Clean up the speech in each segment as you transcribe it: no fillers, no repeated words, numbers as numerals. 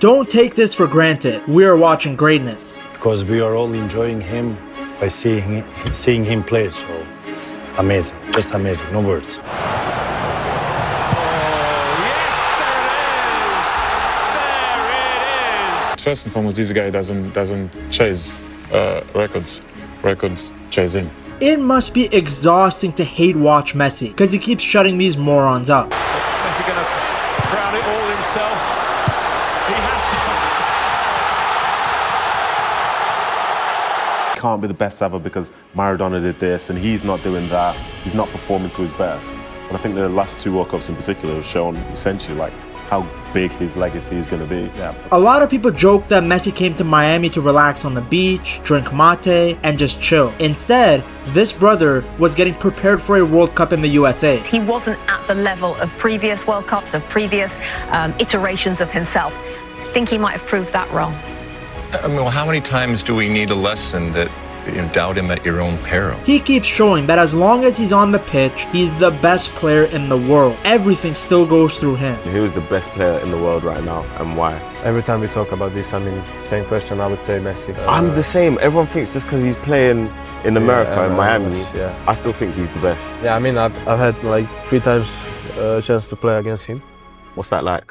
Don't take this for granted. We are watching greatness. Because we are all enjoying him by seeing him play. So amazing, just amazing, no words. First and foremost, this guy doesn't chase records. Records chase him. It must be exhausting to hate watch Messi because he keeps shutting these morons up. Is Messi going to crown it all himself? He has to. Can't be the best ever because Maradona did this and he's not doing that. He's not performing to his best. And I think the last two World Cups in particular have shown essentially like how big his legacy is going to be. Yeah. A lot of people joke that Messi came to Miami to relax on the beach, drink mate, and just chill. Instead, this brother was getting prepared for a World Cup in the USA. He wasn't at the level of previous World Cups, of previous iterations of himself. I think he might have proved that wrong. I mean, well, how many times do we need a lesson that you doubt him at your own peril? He keeps showing that as long as he's on the pitch, he's the best player in the world. Everything still goes through him. Who's the best player in the world right now and why? Every time we talk about this, I mean, same question, I would say Messi. I'm the same. Everyone thinks just because he's playing in America, in Miami, I still think he's the best. Yeah, I mean, I've had like 3 times a chance to play against him. What's that like?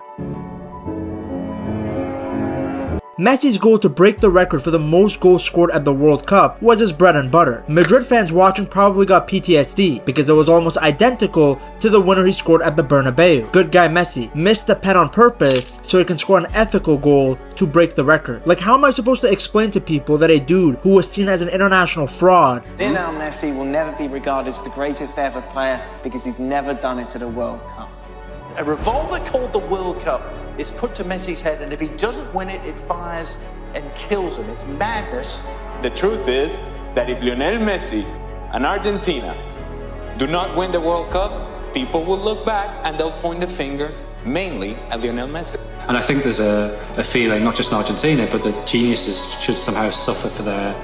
Messi's goal to break the record for the most goals scored at the World Cup was his bread and butter. Madrid fans watching probably got PTSD because it was almost identical to the winner he scored at the Bernabeu. Good guy Messi missed the pen on purpose so he can score an ethical goal to break the record. Like, how am I supposed to explain to people that a dude who was seen as an international fraud, Lionel Messi will never be regarded as the greatest ever player because he's never done it at a World Cup. A revolver called the World Cup is put to Messi's head, and if he doesn't win it, it fires and kills him. It's madness. The truth is that if Lionel Messi and Argentina do not win the World Cup, people will look back and they'll point the finger mainly at Lionel Messi. And I think there's a feeling, not just in Argentina, but that geniuses should somehow suffer for their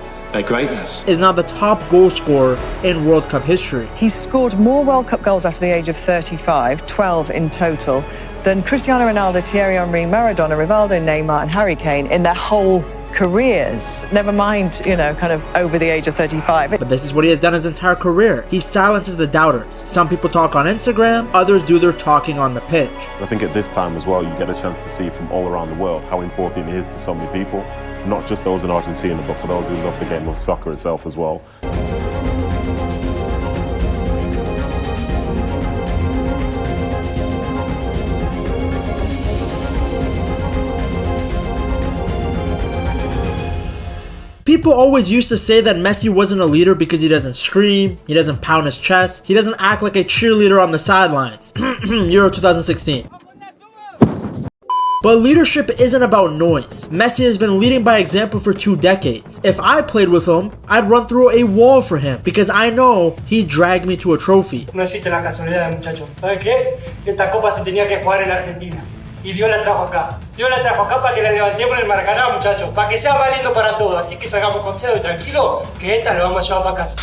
greatness. Is now the top goal scorer in World Cup history. He's scored more World Cup goals after the age of 35, 12 in total, than Cristiano Ronaldo, Thierry Henry, Maradona, Rivaldo, Neymar and Harry Kane in their whole careers. Never mind, you know, kind of over the age of 35. But this is what he has done his entire career. He silences the doubters. Some people talk on Instagram, others do their talking on the pitch. I think at this time as well, you get a chance to see from all around the world how important he is to so many people. Not just those in Argentina, but for those who love the game of soccer itself as well. People always used to say that Messi wasn't a leader because he doesn't scream, he doesn't pound his chest, he doesn't act like a cheerleader on the sidelines. Euro 2016. But leadership isn't about noise. Messi has been leading by example for 2 decades. If I played with him, I'd run through a wall for him because I know he'd drag me to a trophy. No existe la casualidad, muchachos. ¿Saben qué? Esta copa se tenía que jugar en Argentina. Y Dios la trajo acá. Dios la trajo acá para que la levantemos en el Maracaná, muchachos. Para que sea más lindo para todos. Así que salgamos confiados y tranquilos que esta la vamos a llevar para casa.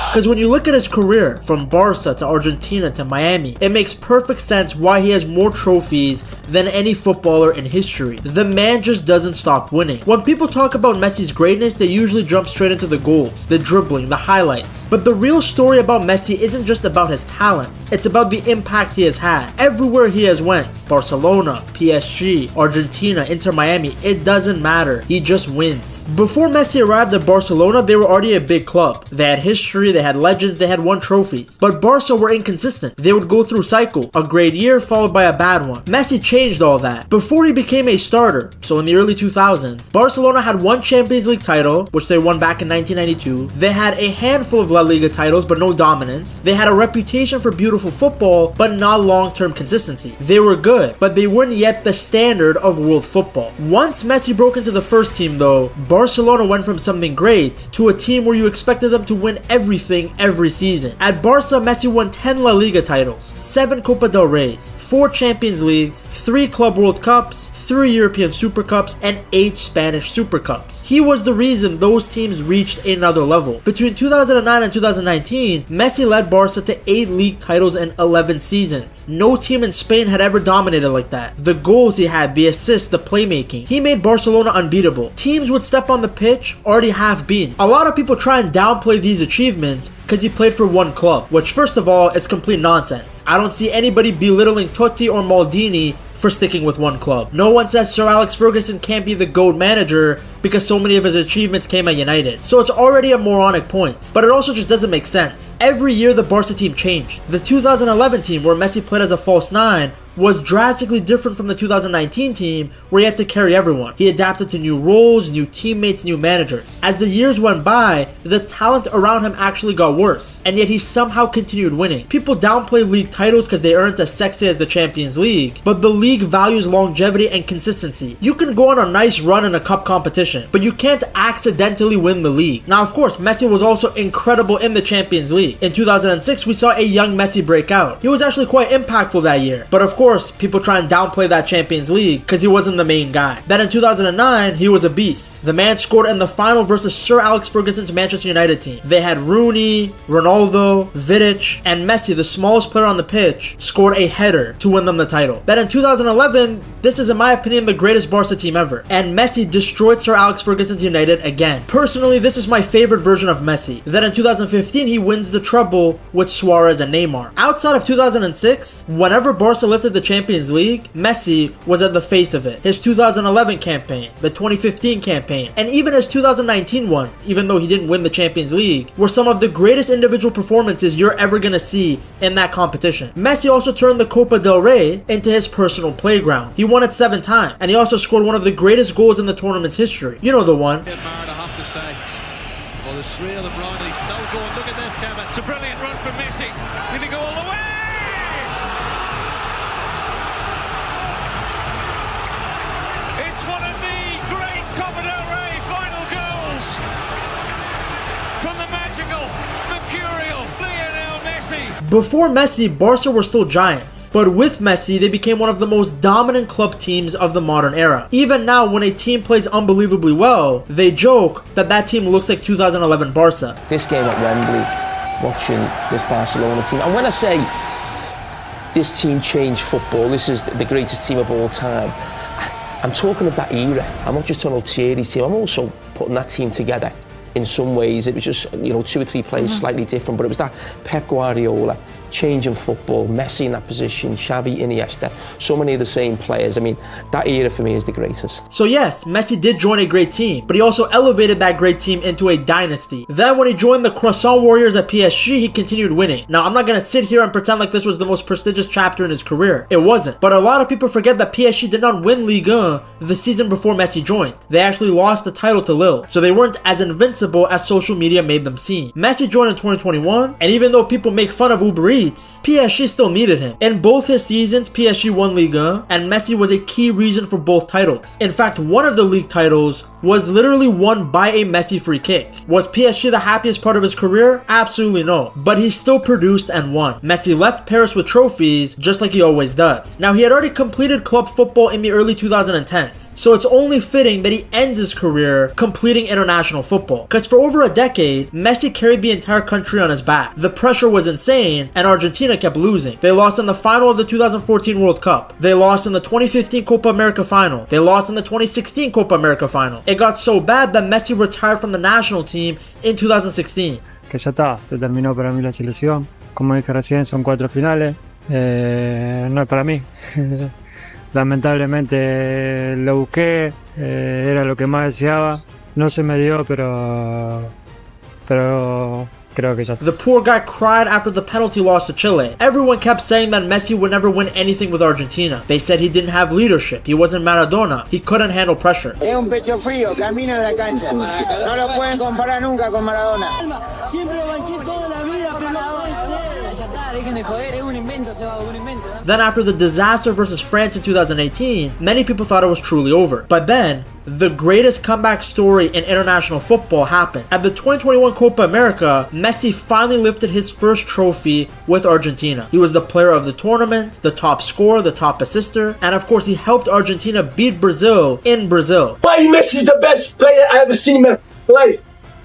Because when you look at his career, from Barca to Argentina to Miami, it makes perfect sense why he has more trophies than any footballer in history. The man just doesn't stop winning. When people talk about Messi's greatness, they usually jump straight into the goals, the dribbling, the highlights. But the real story about Messi isn't just about his talent. It's about the impact he has had. Everywhere he has went, Barcelona, PSG, Argentina, Inter Miami, it doesn't matter. He just wins. Before Messi arrived at Barcelona, they were already a big club. They had history, they had legends, they had won trophies. But Barca were inconsistent. They would go through cycle, a great year followed by a bad one. Messi changed all that. Before he became a starter, so in the early 2000s, Barcelona had 1 Champions League title, which they won back in 1992. They had a handful of La Liga titles, but no dominance. They had a reputation for beautiful football, but not long-term consistency. They were good, but they weren't yet the standard of world football. Once Messi broke into the first team though, Barcelona went from something great to a team where you expected them to win everything everything every season. At Barca, Messi won 10 La Liga titles, 7 Copa del Reys, 4 Champions Leagues, 3 Club World Cups, 3 European Super Cups, and 8 Spanish Super Cups. He was the reason those teams reached another level. Between 2009 and 2019, Messi led Barca to 8 league titles in 11 seasons. No team in Spain had ever dominated like that. The goals he had, the assists, the playmaking. He made Barcelona unbeatable. Teams would step on the pitch already half beaten. A lot of people try and downplay these achievements because he played for one club, which first of all is complete nonsense. I don't see anybody belittling Totti or Maldini for sticking with one club. No one says Sir Alex Ferguson can't be the GOAT manager because so many of his achievements came at United. So it's already a moronic point, but it also just doesn't make sense. Every year the Barca team changed. The 2011 team, where Messi played as a false 9, was drastically different from the 2019 team, where he had to carry everyone. He adapted to new roles, new teammates, new managers. As the years went by, the talent around him actually got worse, and yet he somehow continued winning. People downplay league titles because they aren't as sexy as the Champions League, but the league values longevity and consistency. You can go on a nice run in a cup competition, but you can't accidentally win the league. Now, of course, Messi was also incredible in the Champions League. In 2006, we saw a young Messi break out. He was actually quite impactful that year, but of course, people try and downplay that Champions League because he wasn't the main guy. Then in 2009, he was a beast. The man scored in the final versus Sir Alex Ferguson's Manchester United team. They had Rooney, Ronaldo, Vidic, and Messi, the smallest player on the pitch, scored a header to win them the title. Then in 2011, this is in my opinion the greatest Barca team ever, and Messi destroyed Sir Alex Ferguson's United again. Personally, this is my favorite version of Messi. Then in 2015, he wins the treble with Suarez and Neymar. Outside of 2006, whenever Barca lifted the Champions League, Messi was at the face of it. His 2011 campaign, the 2015 campaign, and even his 2019 one, even though he didn't win the Champions League, were some of the greatest individual performances you're ever gonna see in that competition. Messi also turned the Copa del Rey into his personal playground. He won it 7 times, and he also scored one of the greatest goals in the tournament's history. You know the one. I have to say, well, there's 3 of them right. He's still going. Look at this, Kevin. It's a brilliant run from Messi. Will he go all the way? It's one of the great Copa del Rey final goals from the magical, mercurial Lionel Messi. Before Messi, Barca were still giants, but with Messi, they became one of the most dominant club teams of the modern era. Even now, when a team plays unbelievably well, they joke that that team looks like 2011 Barca. This game at Wembley, watching this Barcelona team, and when I say this team changed football, this is the greatest team of all time, I'm talking of that era. I'm not just talking about Thierry's team, I'm also putting that team together. In some ways, it was just, 2 or 3 players slightly different, but it was that Pep Guardiola, changing football, Messi in that position, Xavi, Iniesta, so many of the same players. I mean, that era for me is the greatest. So yes, Messi did join a great team, but he also elevated that great team into a dynasty. Then when he joined the Croissant Warriors at PSG, he continued winning. Now, I'm not gonna sit here and pretend like this was the most prestigious chapter in his career. It wasn't. But a lot of people forget that PSG did not win Ligue 1 the season before Messi joined. They actually lost the title to Lille, so they weren't as invincible as social media made them seem. Messi joined in 2021, and even though people make fun of Uber Eats, PSG still needed him. In both his seasons, PSG won Ligue 1, and Messi was a key reason for both titles. In fact, one of the league titles was literally won by a Messi free kick. Was PSG the happiest part of his career? Absolutely no. But he still produced and won. Messi left Paris with trophies, just like he always does. Now, he had already completed club football in the early 2010s, so it's only fitting that he ends his career completing international football. Because for over a decade, Messi carried the entire country on his back. The pressure was insane, and Argentina kept losing. They lost in the final of the 2014 World Cup. They lost in the 2015 Copa America final. They lost in the 2016 Copa America final. It got so bad that Messi retired from the national team in 2016. Que ya está, se terminó para mí la selección. Como dije recién, son 4 finales. No es para mí. Lamentablemente lo busqué, era lo que más deseaba. No se me dio, pero creo que ya está. The poor guy cried after the penalty loss to Chile. Everyone kept saying that Messi would never win anything with Argentina. They said he didn't have leadership, he wasn't Maradona, he couldn't handle pressure. Es un pecho frío, camina en la cancha. No lo pueden comparar nunca con Maradona. Siempre lo banqué toda la vida, pero no puede ser. Then after the disaster versus France in 2018, many people thought it was truly over. But then, the greatest comeback story in international football happened. At the 2021 Copa America, Messi finally lifted his first trophy with Argentina. He was the player of the tournament, the top scorer, the top assister, and of course he helped Argentina beat Brazil in Brazil. Why Messi is the best player I ever seen in my life?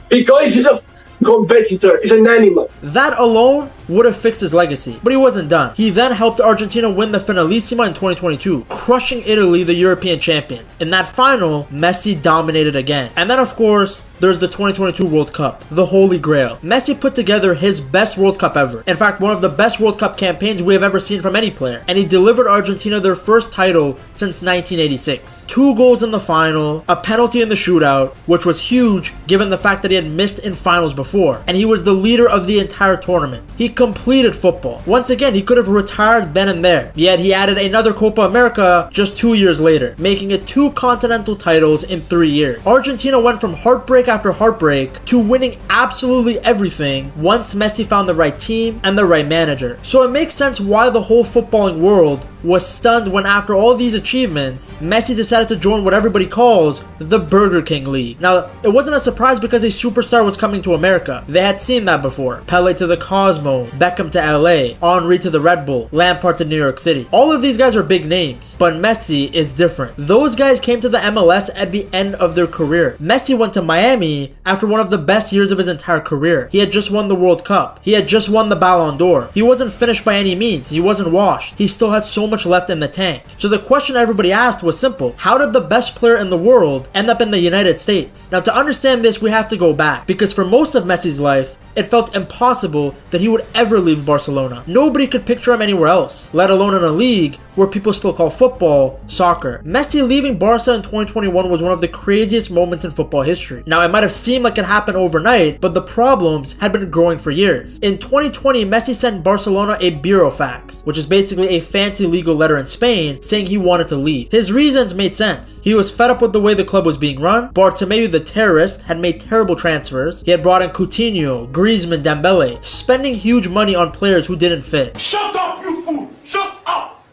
Because he's a competitor, he's an animal. That alone would have fixed his legacy, but he wasn't done. He then helped Argentina win the Finalissima in 2022, crushing Italy, the European champions. In that final, Messi dominated again. And then of course, there's the 2022 World Cup, the Holy Grail. Messi put together his best World Cup ever. In fact, one of the best World Cup campaigns we have ever seen from any player. And he delivered Argentina their first title since 1986. 2 goals in the final, a penalty in the shootout, which was huge given the fact that he had missed in finals before. And he was the leader of the entire tournament. He completed football. Once again, he could have retired then and there. Yet he added another Copa America just 2 years later, making it 2 continental titles in 3 years. Argentina went from heartbreak after heartbreak to winning absolutely everything once Messi found the right team and the right manager. So it makes sense why the whole footballing world was stunned when after all these achievements, Messi decided to join what everybody calls the Burger King League. Now, it wasn't a surprise because a superstar was coming to America. They had seen that before. Pele to the Cosmo, Beckham to LA, Henry to the Red Bull, Lampard to New York City. All of these guys are big names, but Messi is different. Those guys came to the MLS at the end of their career. Messi went to Miami after one of the best years of his entire career. He had just won the World Cup. He had just won the Ballon d'Or. He wasn't finished by any means. He wasn't washed. He still had so much left in the tank. So the question everybody asked was simple. How did the best player in the world end up in the United States? Now, to understand this, we have to go back, because for most of Messi's life, it felt impossible that he would ever leave Barcelona. Nobody could picture him anywhere else, let alone in a league where people still call football soccer. Messi leaving Barca in 2021 was one of the craziest moments in football history. Now, it might have seemed like it happened overnight, but the problems had been growing for years. In 2020, Messi sent Barcelona a burofax, which is basically a fancy legal letter in Spain saying he wanted to leave. His reasons made sense. He was fed up with the way the club was being run. Bartomeu, the terrorist, had made terrible transfers. He had brought in Coutinho, Griezmann, Dembele, spending huge money on players who didn't fit. Shut up, you fool! Shut up!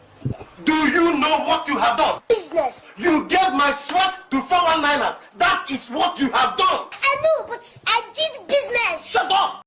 Do you know what you have done? Business! You gave my sweat to 419ers. That is what you have done! I know, but I did business! Shut up!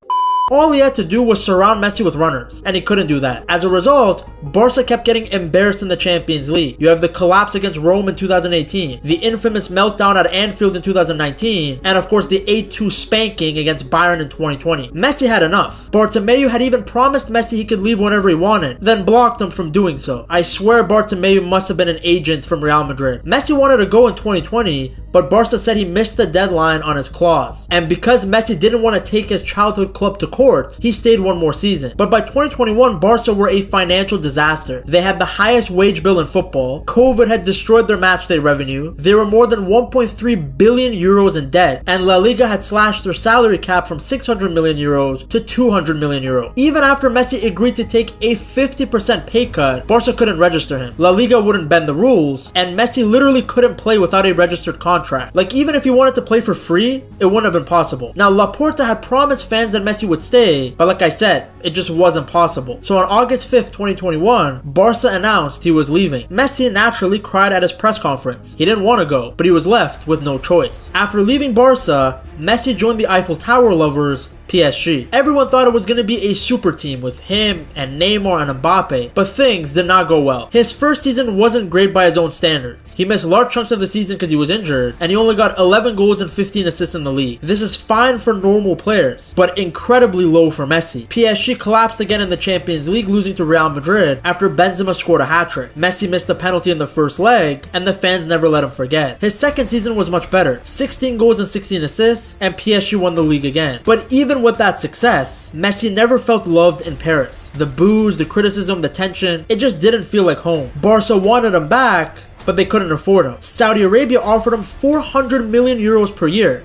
All he had to do was surround Messi with runners, and he couldn't do that. As a result, Barca kept getting embarrassed in the Champions League. You have the collapse against Rome in 2018, the infamous meltdown at Anfield in 2019, and of course the 8-2 spanking against Bayern in 2020. Messi had enough. Bartomeu had even promised Messi he could leave whenever he wanted, then blocked him from doing so. I swear Bartomeu must have been an agent from Real Madrid. Messi wanted to go in 2020, but Barca said he missed the deadline on his clause. And because Messi didn't want to take his childhood club to court, he stayed one more season. But by 2021, Barca were a financial disaster. They had the highest wage bill in football. COVID had destroyed their matchday revenue. They were more than 1.3 billion euros in debt. And La Liga had slashed their salary cap from 600 million euros to 200 million euros. Even after Messi agreed to take a 50% pay cut, Barca couldn't register him. La Liga wouldn't bend the rules, and Messi literally couldn't play without a registered contract. Like, even if he wanted to play for free, it wouldn't have been possible. Now, Laporta had promised fans that Messi would stay, but like I said, it just wasn't possible. So on August 5th, 2021, Barca announced he was leaving. Messi naturally cried at his press conference. He didn't want to go, but he was left with no choice. After leaving Barca, Messi joined the Eiffel Tower lovers, PSG. Everyone thought it was going to be a super team with him and Neymar and Mbappe, but things did not go well. His first season wasn't great by his own standards. He missed large chunks of the season because he was injured, and he only got 11 goals and 15 assists in the league. This is fine for normal players, but incredibly low for Messi. PSG collapsed again in the Champions League, losing to Real Madrid after Benzema scored a hat-trick. Messi missed the penalty in the first leg, and the fans never let him forget. His second season was much better, 16 goals and 16 assists, and PSG won the league again. But even with that success, Messi never felt loved in Paris. The boos, the criticism, the tension, it just didn't feel like home. Barca wanted him back, but they couldn't afford him. Saudi Arabia offered him 400 million euros per year.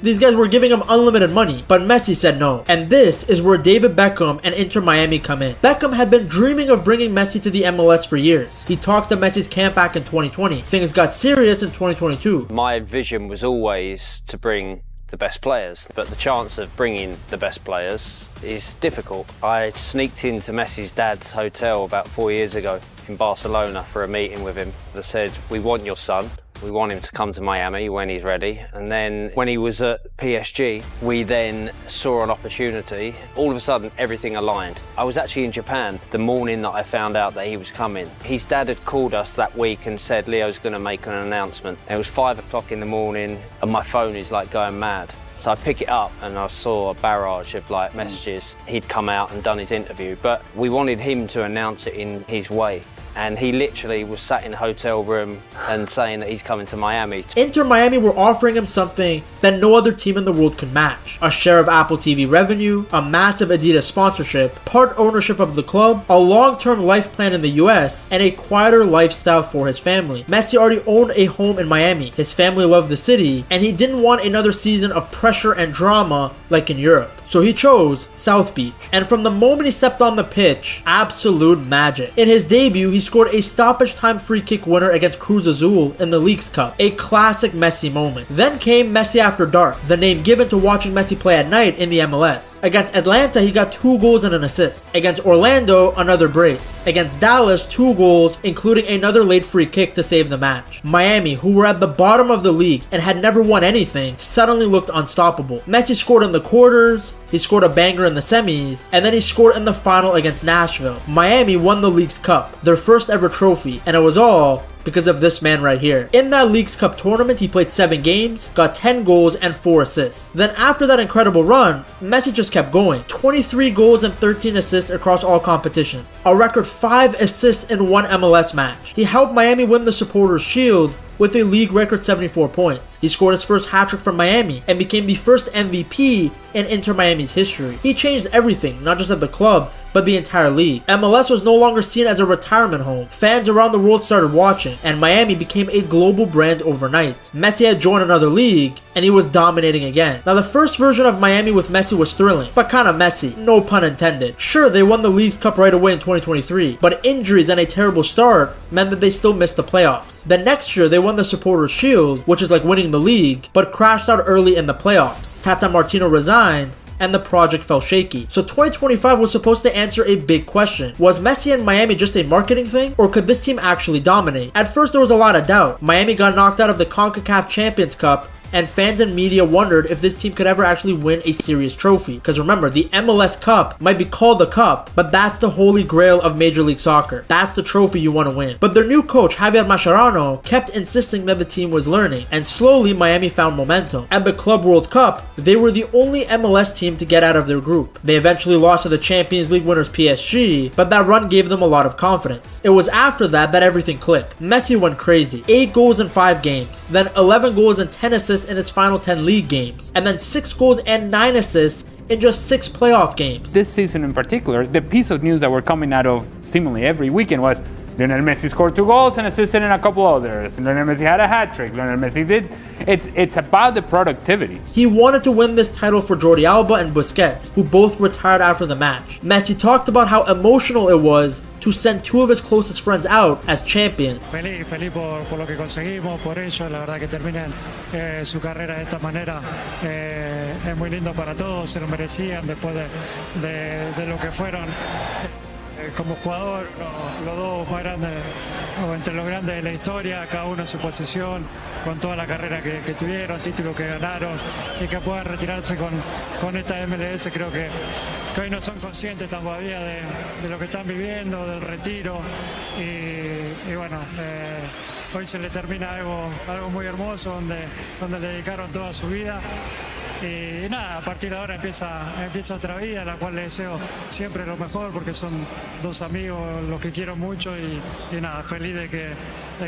These guys were giving him unlimited money, but Messi said no. And this is where David Beckham and Inter Miami come in. Beckham had been dreaming of bringing Messi to the MLS for years. He talked to Messi's camp back in 2020. Things got serious in 2022. My vision was always to bring the best players, but the chance of bringing the best players is difficult. I sneaked into Messi's dad's hotel about 4 years ago in Barcelona for a meeting with him. They said, we want your son. We want him to come to Miami when he's ready. And then when he was at PSG, we then saw an opportunity. All of a sudden, everything aligned. I was actually in Japan the morning that I found out that he was coming. His dad had called us that week and said, Leo's gonna make an announcement. And it was 5 o'clock in the morning and my phone is like going mad. So I pick it up and I saw a barrage of like messages. He'd come out and done his interview, but we wanted him to announce it in his way. And he literally was sat in a hotel room and saying that he's coming to Miami. Inter Miami were offering him something that no other team in the world could match. A share of Apple TV revenue, a massive Adidas sponsorship, part ownership of the club, a long-term life plan in the US, and a quieter lifestyle for his family. Messi already owned a home in Miami. His family loved the city, and he didn't want another season of pressure and drama like in Europe. So he chose South Beach. And from the moment he stepped on the pitch, absolute magic. In his debut, he scored a stoppage time free kick winner against Cruz Azul in the Leagues Cup. A classic Messi moment. Then came Messi After Dark, the name given to watching Messi play at night in the MLS. Against Atlanta, he got 2 goals and an assist. Against Orlando, another brace. Against Dallas, 2 goals, including another late free kick to save the match. Miami, who were at the bottom of the league and had never won anything, suddenly looked unstoppable. Messi scored in the quarters, he scored a banger in the semis, and then he scored in the final against Nashville. Miami won the Leagues Cup, their first ever trophy, and it was all because of this man right here. In that Leagues Cup tournament, he played 7 games, got 10 goals and 4 assists. Then after that incredible run, Messi just kept going. 23 goals and 13 assists across all competitions. A record 5 assists in 1 MLS match. He helped Miami win the Supporters' Shield with a league record 74 points. He scored his first hat-trick from Miami and became the first MVP in Inter Miami's history. He changed everything, not just at the club, but the entire league. MLS was no longer seen as a retirement home. Fans around the world started watching, and Miami became a global brand overnight. Messi had joined another league, and he was dominating again. Now, the first version of Miami with Messi was thrilling, but kinda messy, no pun intended. Sure, they won the Leagues Cup right away in 2023, but injuries and a terrible start meant that they still missed the playoffs. The next year, they won the Supporters' Shield, which is like winning the league, but crashed out early in the playoffs. Tata Martino resigned, and the project fell shaky. So 2025 was supposed to answer a big question. Was Messi in Miami just a marketing thing, or could this team actually dominate? At first there was a lot of doubt. Miami got knocked out of the CONCACAF Champions Cup, and fans and media wondered if this team could ever actually win a serious trophy. Because remember, the MLS Cup might be called the Cup, but that's the holy grail of Major League Soccer. That's the trophy you want to win. But their new coach, Javier Mascherano, kept insisting that the team was learning, and slowly Miami found momentum. At the Club World Cup, they were the only MLS team to get out of their group. They eventually lost to the Champions League winners PSG, but that run gave them a lot of confidence. It was after that that everything clicked. Messi went crazy. 8 goals in 5 games, then 11 goals and 10 assists in his final 10 league games, and then 6 goals and 9 assists in just 6 playoff games. This season in particular, the piece of news that were coming out of seemingly every weekend was Lionel Messi scored 2 goals and assisted in a couple others. Lionel Messi had a hat-trick. Lionel Messi did. It's about the productivity. He wanted to win this title for Jordi Alba and Busquets, who both retired after the match. Messi talked about how emotional it was to send 2 of his closest friends out as champions. Feliz por lo que conseguimos, por ello, la verdad que terminen su carrera de esta manera es muy lindo para todos, se lo merecían después de lo que fueron. Como jugador, los dos más grandes, o entre los grandes de la historia, cada uno en su posición, con toda la carrera que tuvieron, títulos que ganaron, y que puedan retirarse con esta MLS, creo que hoy no son conscientes todavía de lo que están viviendo, del retiro, y bueno, hoy se le termina algo muy hermoso, donde le dedicaron toda su vida. Y nada, a partir de ahora empieza otra vida, la cual le deseo siempre lo mejor, porque son 2 amigos, los que quiero mucho, y nada, feliz de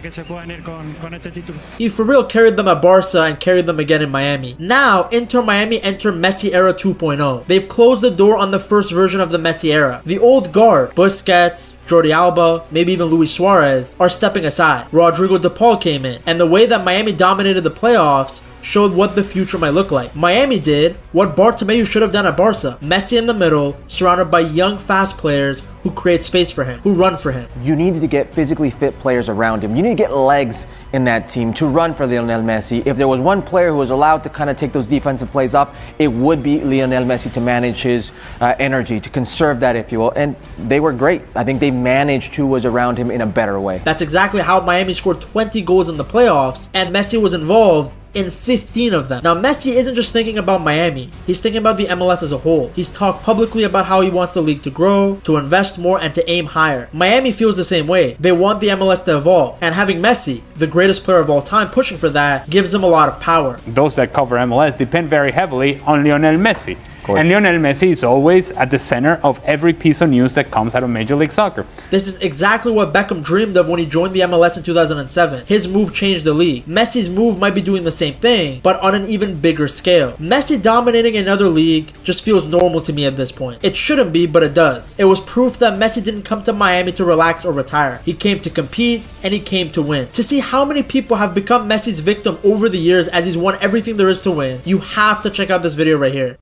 que se puedan ir con este título. He for real carried them at Barca and carried them again in Miami. Now, Inter Miami enter Messi era 2.0. They've closed the door on the first version of the Messi era. The old guard, Busquets, Jordi Alba, maybe even Luis Suarez, are stepping aside. Rodrigo de Paul came in, and the way that Miami dominated the playoffs showed what the future might look like. Miami did what Bartomeu should have done at Barca. Messi in the middle, surrounded by young, fast players who create space for him, who run for him. You needed to get physically fit players around him. You need to get legs in that team to run for Lionel Messi. If there was one player who was allowed to kind of take those defensive plays up, it would be Lionel Messi to manage his energy, to conserve that, if you will. And they were great. I think they managed who was around him in a better way. That's exactly how Miami scored 20 goals in the playoffs, and Messi was involved in 15 of them. Now, Messi isn't just thinking about Miami. He's thinking about the MLS as a whole. He's talked publicly about how he wants the league to grow, to invest more, and to aim higher. Miami feels the same way. They want the MLS to evolve. And having Messi, the greatest player of all time, pushing for that gives them a lot of power. Those that cover MLS depend very heavily on Lionel Messi. And Lionel Messi is always at the center of every piece of news that comes out of Major League Soccer. This is exactly what Beckham dreamed of when he joined the MLS in 2007. His move changed the league. Messi's move might be doing the same thing, but on an even bigger scale. Messi dominating another league just feels normal to me at this point. It shouldn't be, but it does. It was proof that Messi didn't come to Miami to relax or retire. He came to compete, and he came to win. To see how many people have become Messi's victim over the years as he's won everything there is to win, you have to check out this video right here.